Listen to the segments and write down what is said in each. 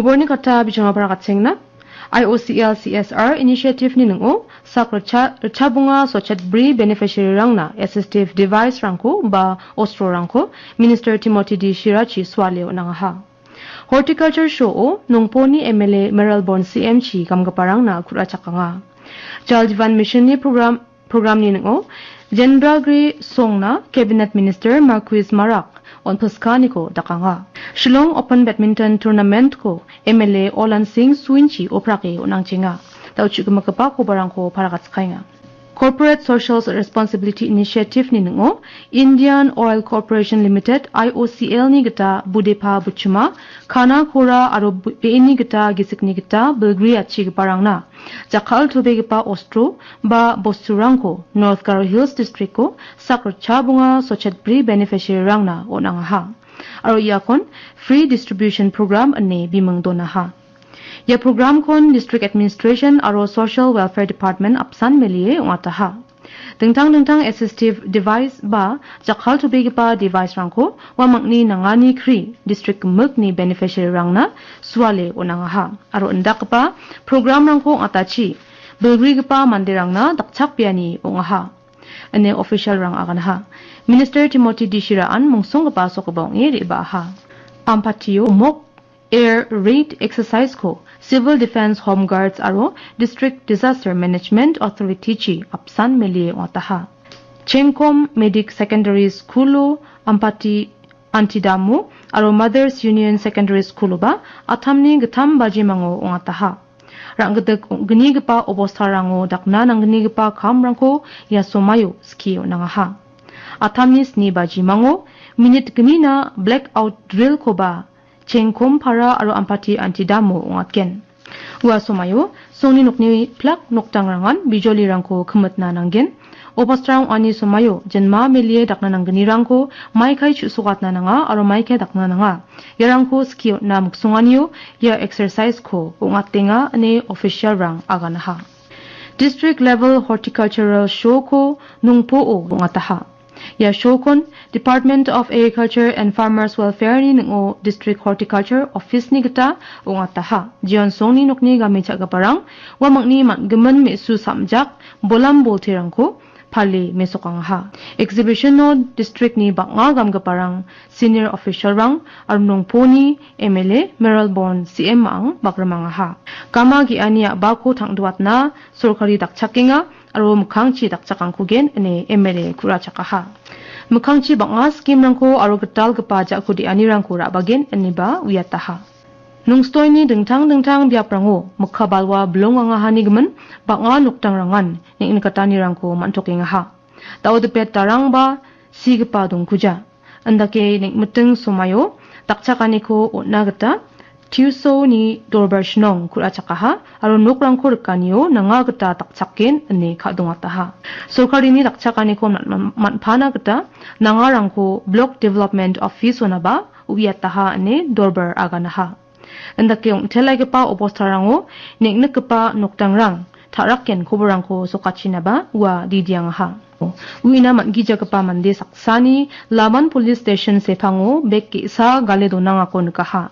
Koborni kata bijama para katsengna IOCL CSR initiative ni nungo sak rechabunga sochet bri beneficiary rangna assistive device rangko ba ostro rangko Minister Timothy D Shirachi swale onangaha Horticulture show o nungponi MLA Meralborn CMC kamgaparangna kura chakanga Jal Jeevan Mission ni program ni nungo Jendragri Songna Cabinet Minister Marquis Marak on Paskaniko dakanga Shillong Open Badminton Tournament ko MLA Olan Singh Swinchi oprake onangchinga tauchugmakapa ko barangko paragatskainga Corporate Social Responsibility Initiative ni ngo Indian Oil Corporation Limited IOCL ni gata budepa buchuma khana khora aro beini gata gisikni gata bilgri achi parangna Jakhal Tubegpa Ostro ba Bosturangko North Garo Hills District ko Sakracha bunga Sochetbri beneficiary rangna onangaha aro yakon free distribution program ane bimangdona ha Ya program kon district administration aro social welfare department apsan melie ngataha dengtang assistive device ba Jakhal Tubegpa device rangko wamangni nangani kri district mukni beneficiary rangna swale onangaha aro ndakpa program rangko ngatachi belgrigpa mandirangna dakchak piani ongaha ane official rang aganha Minister Timothy D Shiraan mungsongpa sokobong riba ha ampatio mok air raid exercise ko Civil Defense Home Guards aro District Disaster Management Authority chi apsan melie ngataha Chenkom Medic Secondary School ampati Antidamu aro Mothers Union Secondary School ba athamni gatham bajimango ngataha ranggedak gnigpa obostarango dakna nangnigpa khamrangko yasomayo skio nangaha athamni sni bajimango minute gnina blackout drill ko ba Chenkom para aro ampati Antidamo ngatken Uasomayo songni nokni plak noktangrangan bijoli rangko khmatna nanggen obostrang ani somayo jenma melie dakna nanggni rangko maikai chusugatna nanga aro maikai dakna nanga yarangko skio na muksonganiyo ya exercise ko ungatenga ane official rang aganaha District level horticultural show ko nungpo o ngataha Ya shokon Department of Agriculture and Farmers Welfare ni ngo District Horticulture Office ni gata ungataha jion song ni nokni game chaga parang wamangni matgemen mesu samjak bolam boltirangko phali mesokang ha exhibition no district ni banga gamga parang senior official rang arnong poni MLA Meralborn CM ang bakramang ha kama gi ania bako thangduatna sorkari dakchakinga aro mukhangchi dakchakangkugen ane MLA kurachakaha mukhangchi banga scheme rangko aro getal gepa jakudi anirangko rabagen aniba uyataha nungstoini dengtang biaprango mukhabalwa blonganga hanigemen banga noktangrangan ning rangko mantokinga ha daudepet tarangba sigepa dongkuja andake ning muteng somayo dakchakaniko otnagata Tiuso ni dorbershnong kurachakaha aro nokrangko rikaniyo nanga gata dakchakken ane kadongataha sorkari ni dakchakaniko manphana gata nanga rangko block development office onaba uyataha ane dorber aganaha andake ongtelaigepa obostarango neknekpa noktangrang tharakken khoborangko sokachinaba wa didiangaha uina mangijagapa mande saksani laman police station sephango bekki sa gale donangako nikaha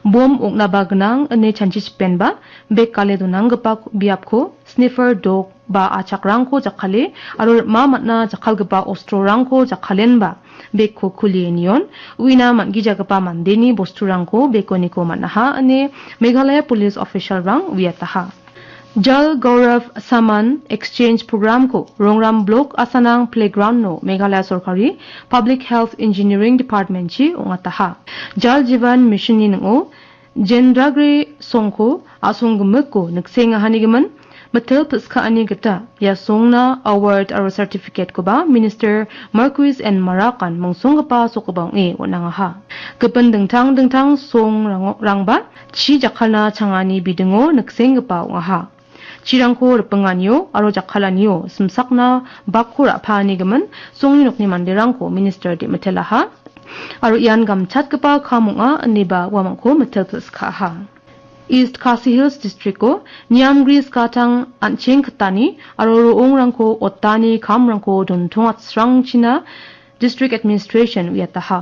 bom ongna bagnang ane chanchi spenba bek kale donang gapa biapko sniffer dog ba achakrangko jakhale aro matna jakhalgpa ostrorangko jakhalenba bekko kulienion uina mangijagapa mandeni bosturangko bekoniko manaha ane Meghalaya police official rang wiataha Jal Gaurav Saman Exchange Program ko Rongram Block Asanang Playground no Meghalaya Sorkari Public Health Engineering Department chi ongataha Jal Jeevan Mission ni ngo Jendragri Songko asonggemeko neksenga hanigeman Matel Piska ani gata ya songna award aro certificate ko ba Minister Marquis and Marakan mongsongpa sokobang onangaha kepen dengtang song rangba chi jakhalna changani bidingo neksengpa ongaha Chirangko repenganyo aro jakhalaniyo simsakna bakura phanigeman songni nokni mandirangko Minister de Metelaha aro ian gamchatgpa khamunga aniba wamangko Metelpiska ha East Khasi Hills District ko Nyamgri skatang ancheng khtani aro roongrangko ottani khamrangko dontongat srangchina district administration uyataha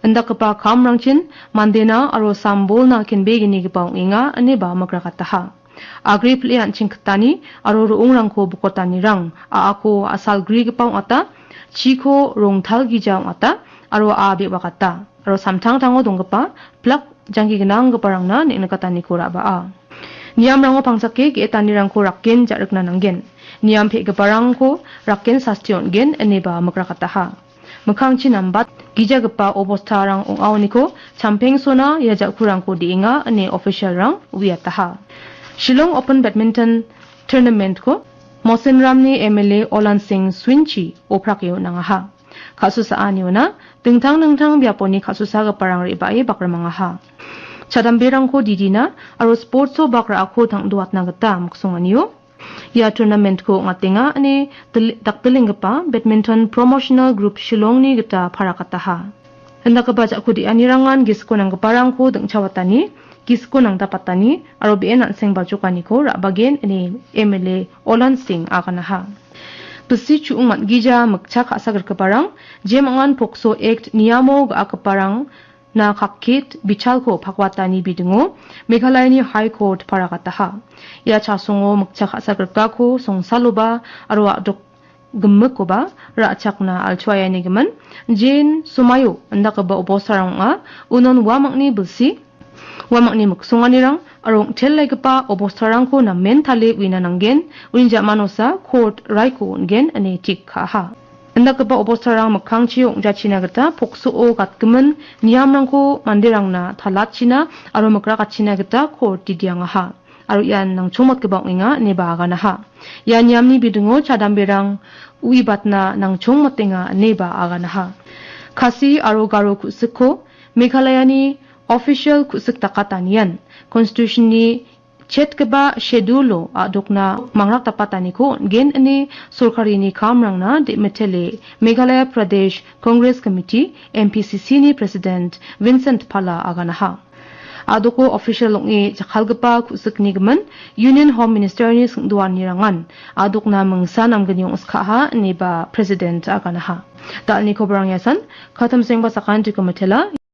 andakapa kamrangchin mandena aro sambolna kinbegini gipang inga aneba makrakataha agri plian chingktani aro ruungrangko bukotani rang aako asal gri gipang ata chiko rongthal gijang ata aro abe wakata aro samtang tango dongpa plak janggi gnang gaparangna neknakatani koraba a niam rango pangsake ge tani rangko rakken jarikna nanggen niam phe gaparangko rakken sastion gen aneba makrakataha mukangchi nambat gijagpa obostharang ongawniko champeng sona yajakurangko diinga ane official rang uyataha Shillong Open Badminton Tournament ko Mosen Ramni MLA Olan Singh Swinchi oprakyo nangaha kasusa aniona dingtang biaponi kasusa ga parang ribae bakramanga chadambirangko didina aro sportso bakra akho thangduat nagata muksonganiyo ya tournament ko ngatenga ane daktelingpa badminton promotional group Shillong ni gita pharakataha hendakaba jakudi anirangan gisko nangparangko dingchawatani kisko nang dapatani aro bien anseng bajukani ko rabagen ane MLA Olan Singh aganaha pesi chuungat gija mukchak asagar keparang jemangan pokso act niyamo ga keparang na khakit bichalko phakwatani bidingo Meghalayani High Court parakataha ya chasongo mukchak asagar ko songsaloba aro adok gemmekoba rachakna alchwayani geman jen sumayo andakaba obosaranga unon wamakni bulsi wamakni muksonganirang arong tellaigipa obostarangko na mentale winananggen uinja manosa court raiko ngen ane tikha andakaba obostarang mukangchi ongjachina pokso gatgemen niamrangko mandirangna talachina aro mukrakachina gita court didiangaha aro yan nang chongmatgebang inga nebaganaha ya niamni bidungo chadamberang uibatna nang chongmatenga neba aganaha kasi aro garo kusiko Meghalayani official kusik takatanian constitution ni chetkeba schedule adokna mangrak tapatani ko gen ani sorkari ni kamrangna de metele Meghalaya Pradesh Congress Committee MPCC ni president Vincent Phala aganaha adoko official longi jakhalgpa kusik ni gman Union Home Minister ni singduan nirangan adokna mengsa namganyong uskha neba president aganaha dalni kobrang yasan khatam sengba sakan ti kometela